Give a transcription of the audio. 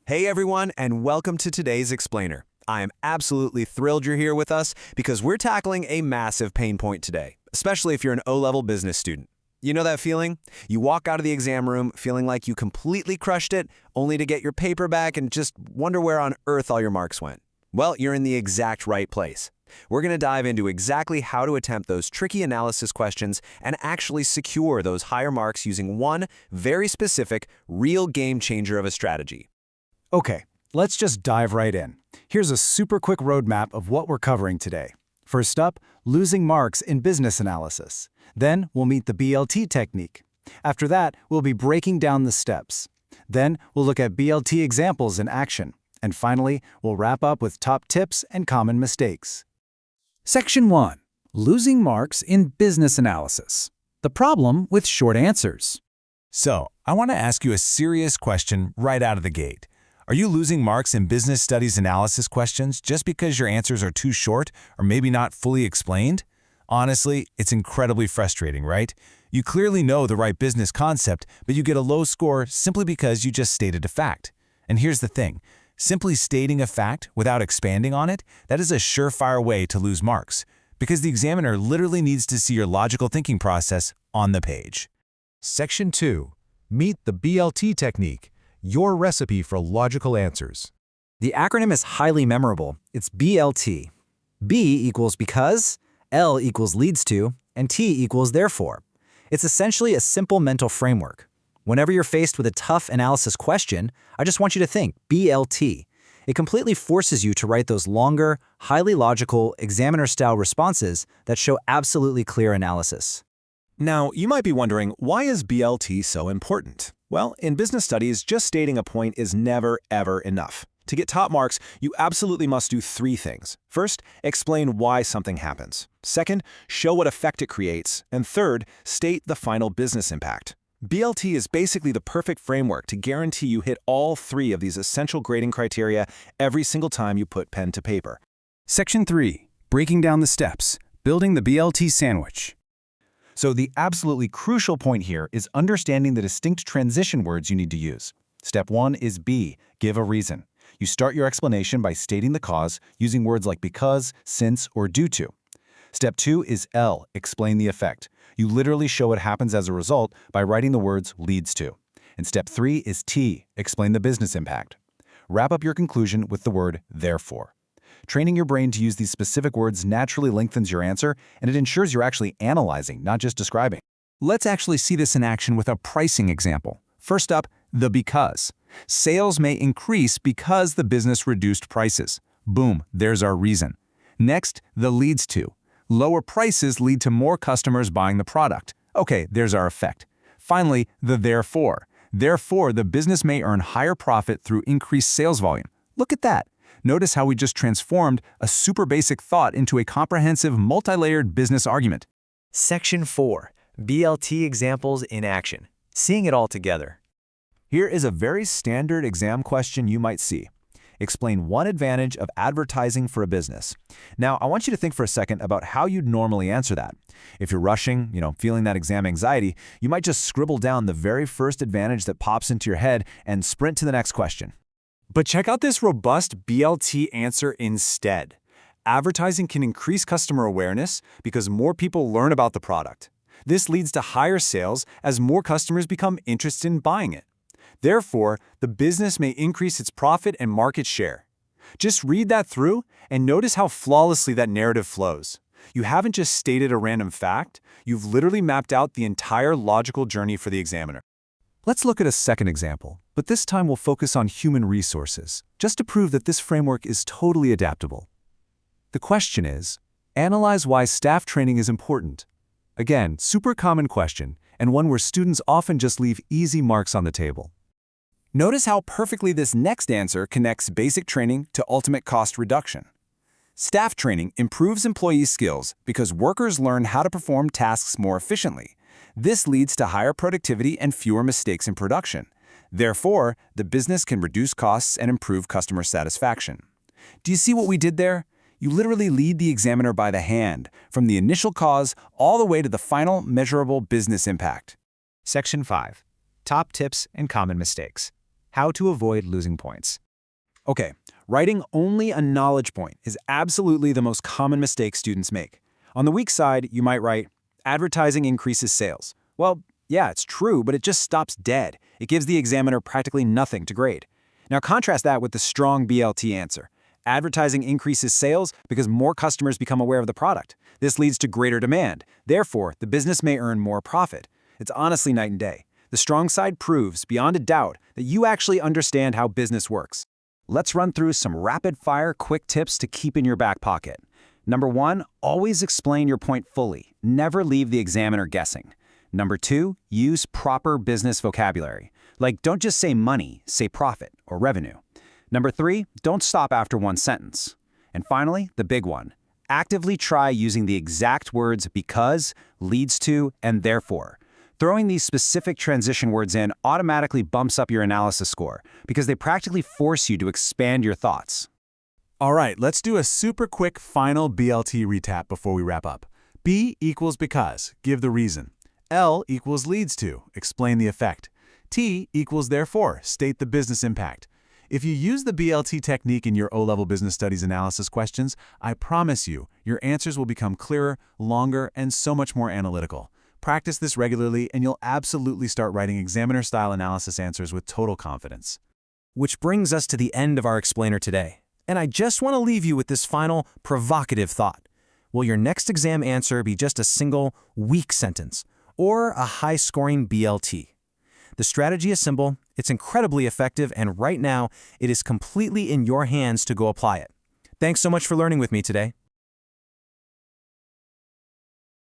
Hey everyone, and welcome to today's Explainer. I am absolutely thrilled you're here with us because we're tackling a massive pain point today, especially if you're an O-level business student. You know that feeling? You walk out of the exam room feeling like you completely crushed it, only to get your paper back and just wonder where on earth all your marks went. Well, you're in the exact right place. We're going to dive into exactly how to attempt those tricky analysis questions and actually secure those higher marks using one very specific, real game changer of a strategy. Okay, let's just dive right in. Here's a super quick roadmap of what we're covering today. First up, losing marks in business analysis. Then we'll meet the BLT technique. After that, we'll be breaking down the steps. Then we'll look at BLT examples in action. And finally, we'll wrap up with top tips and common mistakes. Section 1. Losing marks in business analysis. The problem with short answers. So, I want to ask you a serious question right out of the gate. Are you losing marks in business studies analysis questions just because your answers are too short or maybe not fully explained? Honestly, it's incredibly frustrating, right? You clearly know the right business concept, but you get a low score simply because you just stated a fact. And here's the thing. Simply stating a fact without expanding on it, that is a surefire way to lose marks, because the examiner literally needs to see your logical thinking process on the page. Section 2. Meet the BLT Technique, your recipe for logical answers. The acronym is highly memorable. It's BLT. B equals because, L equals leads to, and T equals therefore. It's essentially a simple mental framework. Whenever you're faced with a tough analysis question, I just want you to think BLT. It completely forces you to write those longer, highly logical, examiner-style responses that show absolutely clear analysis. Now, you might be wondering, why is BLT so important? Well, in business studies, just stating a point is never, ever enough. To get top marks, you absolutely must do three things. First, explain why something happens. Second, show what effect it creates. And third, state the final business impact. BLT is basically the perfect framework to guarantee you hit all three of these essential grading criteria every single time you put pen to paper. Section 3. Breaking down the steps. Building the BLT sandwich. So the absolutely crucial point here is understanding the distinct transition words you need to use. Step 1 is B, give a reason. You start your explanation by stating the cause using words like because, since, or due to. Step 2 is L, explain the effect. You literally show what happens as a result by writing the words leads to. And step 3 is T, explain the business impact. Wrap up your conclusion with the word therefore. Training your brain to use these specific words naturally lengthens your answer, and it ensures you're actually analyzing, not just describing. Let's actually see this in action with a pricing example. First up, the because. Sales may increase because the business reduced prices. Boom, there's our reason. Next, the leads to. Lower prices lead to more customers buying the product. Okay, there's our effect. Finally, the therefore. Therefore, the business may earn higher profit through increased sales volume. Look at that. Notice how we just transformed a super basic thought into a comprehensive, multi-layered business argument. Section 4. BLT examples in action. Seeing it all together. Here is a very standard exam question you might see. Explain one advantage of advertising for a business. Now, I want you to think for a second about how you'd normally answer that. If you're rushing, feeling that exam anxiety, you might just scribble down the very first advantage that pops into your head and sprint to the next question. But check out this robust BLT answer instead. Advertising can increase customer awareness because more people learn about the product. This leads to higher sales as more customers become interested in buying it. Therefore, the business may increase its profit and market share. Just read that through and notice how flawlessly that narrative flows. You haven't just stated a random fact, you've literally mapped out the entire logical journey for the examiner. Let's look at a second example, but this time we'll focus on human resources, just to prove that this framework is totally adaptable. The question is, analyze why staff training is important. Again, super common question, and one where students often just leave easy marks on the table. Notice how perfectly this next answer connects basic training to ultimate cost reduction. Staff training improves employee skills because workers learn how to perform tasks more efficiently. This leads to higher productivity and fewer mistakes in production. Therefore, the business can reduce costs and improve customer satisfaction. Do you see what we did there? You literally lead the examiner by the hand, from the initial cause all the way to the final measurable business impact. Section 5. Top tips and common mistakes. how to avoid losing points. Okay, writing only a knowledge point is absolutely the most common mistake students make. On the weak side, you might write, advertising increases sales. Well, yeah, it's true, but it just stops dead. It gives the examiner practically nothing to grade. Now contrast that with the strong BLT answer. Advertising increases sales because more customers become aware of the product. This leads to greater demand. Therefore, the business may earn more profit. It's honestly night and day. The strong side proves, beyond a doubt, that you actually understand how business works. Let's run through some rapid-fire quick tips to keep in your back pocket. Number 1, always explain your point fully. Never leave the examiner guessing. Number 2, use proper business vocabulary. Like, don't just say money, say profit or revenue. Number 3, don't stop after one sentence. And finally, the big one. Actively try using the exact words because, leads to, and therefore. Throwing these specific transition words in automatically bumps up your analysis score because they practically force you to expand your thoughts. All right, let's do a super quick final BLT recap before we wrap up. B equals because, give the reason. L equals leads to, explain the effect. T equals therefore, state the business impact. If you use the BLT technique in your O-level business studies analysis questions, I promise you, your answers will become clearer, longer, and so much more analytical. Practice this regularly and you'll absolutely start writing examiner-style analysis answers with total confidence. Which brings us to the end of our explainer today. And I just want to leave you with this final provocative thought. Will your next exam answer be just a single, weak sentence, or a high-scoring BLT? The strategy is simple, it's incredibly effective, and right now, it is completely in your hands to go apply it. Thanks so much for learning with me today.